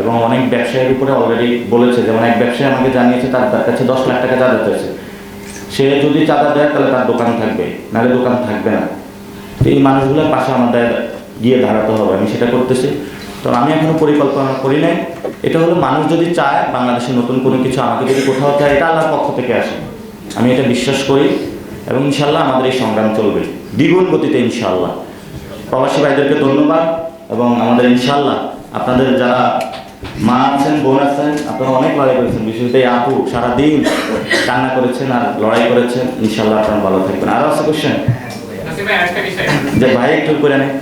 এবং অনেক ব্যবসায়ীর উপরে অলরেডি বলেছে, যেমন এক ব্যবসায়ী আমাকে জানিয়েছে তার কাছে 10 লাখ টাকা চাঁদা চাইছে, সে যদি চাঁদা দেয় তাহলে তার দোকান থাকবে, নাহলে দোকান থাকবে না। তো এই মানুষগুলোর পাশে আমাদের গিয়ে দাঁড়াতে হবে, আমি সেটা করতেছি। তো আমি এখনো পরিকল্পনা করি নাই, এটা হলো মানুষ যদি চায় বাংলাদেশে নতুন কোনো কিছু আমাকে যদি কোথাও চায়, এটা আল্লাহর পক্ষ থেকে আসে, আমি এটা বিশ্বাস করি। এবং ইনশাল্লাহ আমাদের এই সংগ্রাম চলবে দ্বিগুণ গতিতে ইনশাল্লাহ। প্রবাসী ভাইদেরকে ধন্যবাদ, এবং আমাদের ইনশাল্লাহ আপনাদের যারা মা আছেন, বোন আছেন, আপনারা অনেক লড়াই করেছেন, বিশেষত এই আপু সারাদিন কান্না করেছেন আর লড়াই করেছেন। ইনশাল্লাহ আপনারা ভালো থাকবেন। আরও আছে কোশ্চেন যে ভাই একটু করে নেই।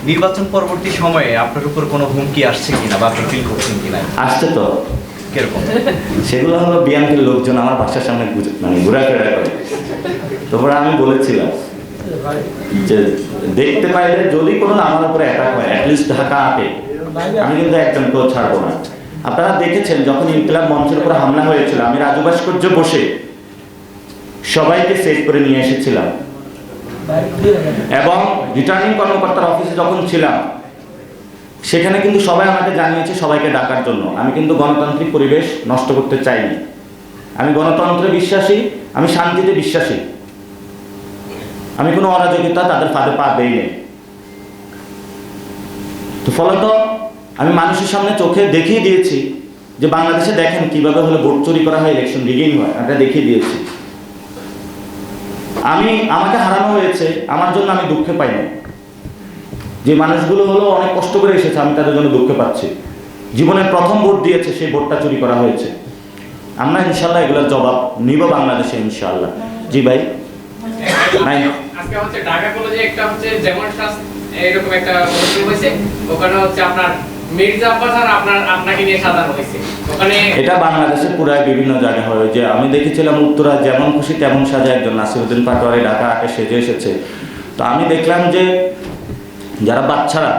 নির্বাচন পরবর্তী সময়ে আপনার উপর কোনো হুমকি আসছে কিনা বা আপনি ফিল করছেন কিনা? আসছে তো, কিরকম? সেগুলো হলো বিএনপির লোকজন আমার বাসার সামনে মানে ঘোরাফেরা করে। তারপরে আমি বলেছিলাম যে দেখতে পাইলে যদি কোনো আমার উপরে অ্যাটাক হয়, অ্যাটলিস্ট ঢাকা আপে, আমি কিন্তু একজনকেও ছাড়বো না। আপনারা দেখেছেন যখন ইনকিলাব মঞ্চের উপরে হামলা হয়েছিল, আমি রাজু ভাস্কর্য বসে সবাইকে সেভ করে নিয়ে এসেছিলাম, এবং রিটার্নিং কর্মকর্তার অফিসে যখন ছিলাম সেখানে কিন্তু সবাই আমাকে জানিয়েছে সবাইকে ডাকার জন্য। আমি কিন্তু গণতান্ত্রিক পরিবেশ নষ্ট করতে চাইনি, আমি গণতন্ত্রে বিশ্বাসী, আমি শান্তিতে বিশ্বাসী, আমি কোনো অরাজকতা তাদের ফাঁদে পা দেইনি। তো ফলত আমি মানুষের সামনে চোখে দেখিয়ে দিয়েছি যে বাংলাদেশে দেখেন কিভাবে হলে ভোট চুরি করা হয়, ইলেকশন রিগিং হয়, এটা দেখিয়ে দিয়েছি। আমাকে হারানো হয়েছে, আমার জন্য আমি দুঃখে পাইনি। যে মানুষগুলো হলো অনেক কষ্ট করে এসেছে, আমি তাদের জন্য দুঃখে পাচ্ছি। জীবনের প্রথম ভোট দিয়েছে, সেই ভোটটা চুরি করা হয়েছে। আমরা ইনশাল্লাহ এগুলোর জবাব নিব বাংলাদেশে ইনশাল্লাহ। জি ভাই, আজকে হচ্ছে ঢাকা কলেজে একটা হচ্ছে যেমন এরকম একটা অনুষ্ঠান হয়েছে, ওখানে হচ্ছে আপনার মির্জা আব্বাস আর আপনাকে নিয়ে সাজানো হয়েছে ওখানে। এটা বাংলাদেশের পুরাই বিভিন্ন জায়গায় হয়, যে আমি দেখেছিলাম উত্তরা যেমন খুশি তেমন সাজা একজন নাসিরউদ্দিন পাটোয়ারি ঢাকা আগে সেজে এসেছে। তো আমি দেখলাম যে যারা বাচ্চারা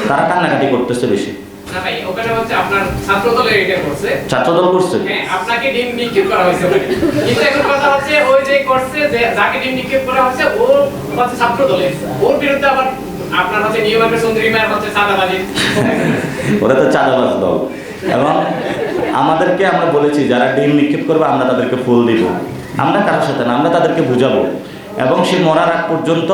তারা কান্নাকাটি করতেছে বেশি। না ভাই, ওখানে হচ্ছে আপনার ছাত্রদলের এটা করছে, ছাত্রদল করছে, হ্যাঁ, আপনাকে ডিম নিক্ষেপ করা হয়েছে। কিন্তু এখন কথা হচ্ছে ওই যে করছে, যে যাকে ডিম নিক্ষেপ করা হচ্ছে ও হচ্ছে ছাত্রদলের, ওর বিরুদ্ধে আবার আপনার হচ্ছে নিয়মের সুন্দরী মায়ের হচ্ছে চাঁদাবাজি। ওরা তো চাঁদাবাজ দল। এবং আমাদেরকে আমরা বলেছি যারা ডিম নিক্ষেপ করবে আমরা তাদেরকে ফুল দিব, আমরা কারোর সাথে না, আমরা তাদেরকে বুঝাবো, এবং সে মরার আগ পর্যন্ত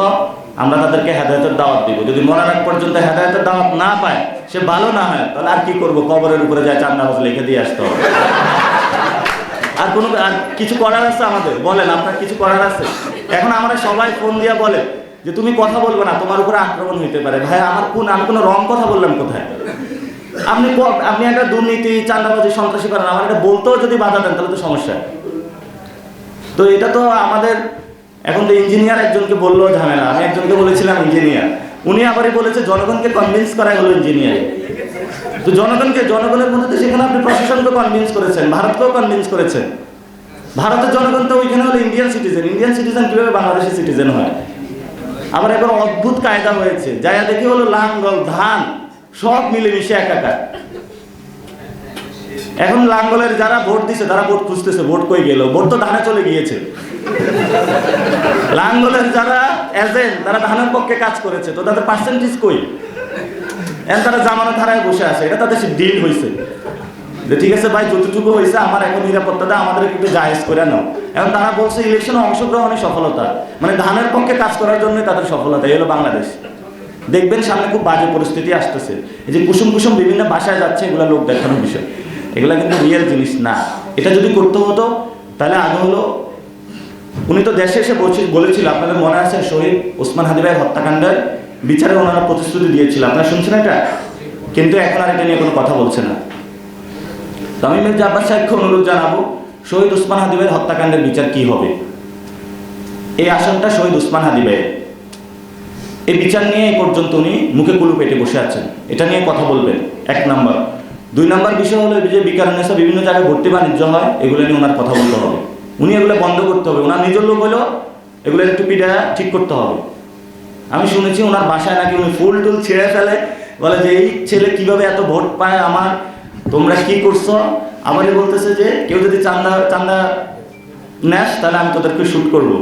আমরা তাদেরকে হেদায়েতের দাওয়াত দিব। যদি মরার আগ পর্যন্ত হেদায়েতের দাওয়াত না পায়, সে ভালো না হয়, তাহলে আর কি করবো, কবরের উপরে যায় চাঁদাবাজ লিখে দিয়ে আসতে হবে। আর কিছু করার আছে আমাদের? বলেন, আপনার কিছু করার আছে? এখন আমরা সবাই ফোন দিয়া বলে যে তুমি কথা বলবে না, তোমার উপরে আক্রমণ হইতে পারে। ভাই আমি কোনো রং কথা বললাম কোথায়? আপনি একটা দুর্নীতি, চাঁদাবাজি, সন্ত্রাসী করেন, আমার এটা বলতেও যদি বাধা দেন তাহলে তো সমস্যা। তো এটা তো আমাদের এখন তো ইঞ্জিনিয়ার একজনকে বললেও ঝামেলা। আমি একজনকে বলেছিলাম ইঞ্জিনিয়ার, উনি আবারই বলেছে জনগণকে কনভিন্স করাই হলো ইঞ্জিনিয়ার। তো জনগণের মধ্যে তো সেখানে আপনি প্রশাসনকে কনভিন্স করেছেন, ভারতকেও কনভিন্স করেছেন। ভারতের জনগণ তো ওইখানে হলো ইন্ডিয়ান সিটিজেন কিভাবে বাংলাদেশের সিটিজেন হয়? আবার এবার অদ্ভুত কায়দা হয়েছে, যাইয়া দেখি হলো লাঙ্গল, ধান সব মিলেমিশে একাকার। এখন লাঙ্গলের যারা ভোট দিছে তারা ভোট খুঁজতেছে, ভোট কই গেল, ভোট তো ধানে চলে গিয়েছে। লাঙ্গলের যারা এজেন্ট তারা ধানের পক্ষে কাজ করেছে, তো তাদের পার্সেন্টেজ কই? এখন তারা জামানত ধারায় বসে আছে, এটা তাদের ডিল হয়েছে যে ঠিক আছে ভাই যতটুকু হয়েছে আমার এখন নিরাপত্তাটা আমাদের একটু জায়েজ করে নাও। এখন তারা বলছে ইলেকশনে অংশগ্রহণের সফলতা, মানে ধানের পক্ষে কাজ করার জন্যই তাদের সফলতা। এই হলো বাংলাদেশ। দেখবেন সামনে খুব বাজে পরিস্থিতি আসতেছে। এই যে কুসুম বিভিন্ন বাসায় যাচ্ছে, এগুলো লোক দেখানোর বিষয়, এগুলা কিন্তু রিয়েল জিনিস না। এটা যদি করতে হতো তাহলে আগে হলো, উনি তো দেশে এসে বলেছিল, আপনাদের মনে আছে শহীদ ওসমান হাদি ভাই হত্যাকাণ্ডের বিচারে ওনারা প্রতিশ্রুতি দিয়েছিল, আপনারা শুনছেন এটা? কিন্তু এখন আর এটা নিয়ে কোনো কথা বলছে না। তো আমি মির্জা আব্বাস সাহেবকে অনুরোধ জানাবো, শহীদ ওসমান হাদি ভাইয়ের হত্যাকাণ্ডের বিচার কি হবে? এই আসনটা শহীদ ওসমান হাদি ভাইয়ের, এই বিচার নিয়ে এই পর্যন্ত উনি মুখে কুলু পেটে বসে আছেন, এটা নিয়ে কথা বলবেন 1 নম্বর। 2 নম্বর বিষয় হলো যে বিকারণেসা বিভিন্ন জায়গায় ভর্তি বাণিজ্য হয়, এগুলো নিয়ে ওনার কথা বলতে হবে, উনি এগুলো বন্ধ করতে হবে। ওনার নিজের লোক হলেও এগুলো একটু পিঠা ঠিক করতে হবে। আমি শুনেছি ওনার বাসায় নাকি উনি ফুল টুল ছেড়ে ফেলে, বলে যে এই ছেলে কিভাবে এত ভোট পায়, আমার তোমরা কি করছো? আমারই বলতেছে যে কেউ যদি চান্দা নেস তাহলে আমি তোদেরকে শ্যুট করবো।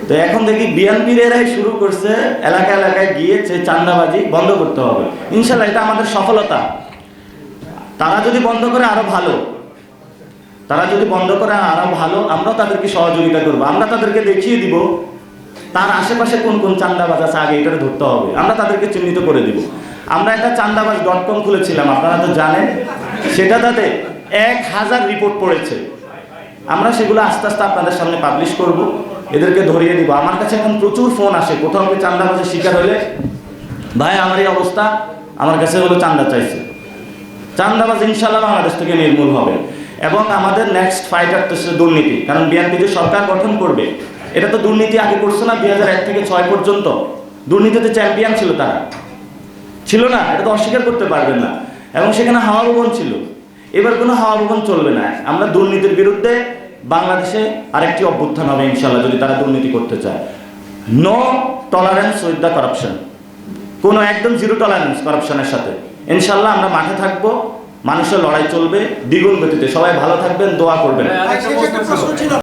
তো এখন দেখি বিএনপির এরাই শুরু করছে এলাকায় গিয়ে চাঁদাবাজি বন্ধ করতে হবে। ইনশাল্লাহ এটা আমাদের সফলতা। তারা যদি বন্ধ করে আরো ভালো, তারা যদি বন্ধ করে আরো ভালো, আমরাও তাদেরকে সহযোগিতা করবো। আমরা তাদেরকে দেখিয়ে দিব তার আশেপাশে কোন কোন চান্দাবাজ আছে, আগে এটা ধরতে হবে, আমরা তাদেরকে চিহ্নিত করে দিব। আমরা একটা চান্দাবাজ.com খুলেছিলাম, আপনারা তো জানেন, সেটা তাতে 1000 রিপোর্ট পড়েছে। আমরা সেগুলো আস্তে আস্তে আপনাদের সামনে পাবলিশ করব, এদেরকে ধরিয়ে দিব। আমার কাছে এখন প্রচুর ফোন আসে, কোথাও কি চান্দাবাজের শিকার হলে, ভাই আমার এই অবস্থা, আমার কাছে হলো চান্দা চাইছে। চান্দাবাজ ইনশাআল্লাহ বাংলাদেশ থেকে নির্মূল হবে। এবং আমাদের নেক্সট ফাইটার তো দুর্নীতি, কারণ বিএনপি যে সরকার গঠন করবে, এটা তো দুর্নীতি আগে করছে না, 2001 থেকে 6 পর্যন্ত দুর্নীতিতে চ্যাম্পিয়ন ছিল তারা, ছিল না? এটা তো অস্বীকার করতে পারবেন না। এবং সেখানে হাওয়া ভবন ছিল, এবার কোনো হাওয়া ভবন চলবে না। আমরা দুর্নীতির বিরুদ্ধে বাংলাদেশে আরেকটি অভ্যুত্থান হবে ইনশাআল্লাহ, যদি তারা দুর্নীতি করতে চায়। No tolerance with the corruption, কোনো একদম জিরো টলারেন্স কারাপশনের সাথে। ইনশাআল্লাহ আমরা মাঠে থাকবো, মানুষের লড়াই চলবে দ্বিগুণ গতিতে। সবাই ভালো থাকবেন, দোয়া করবেন।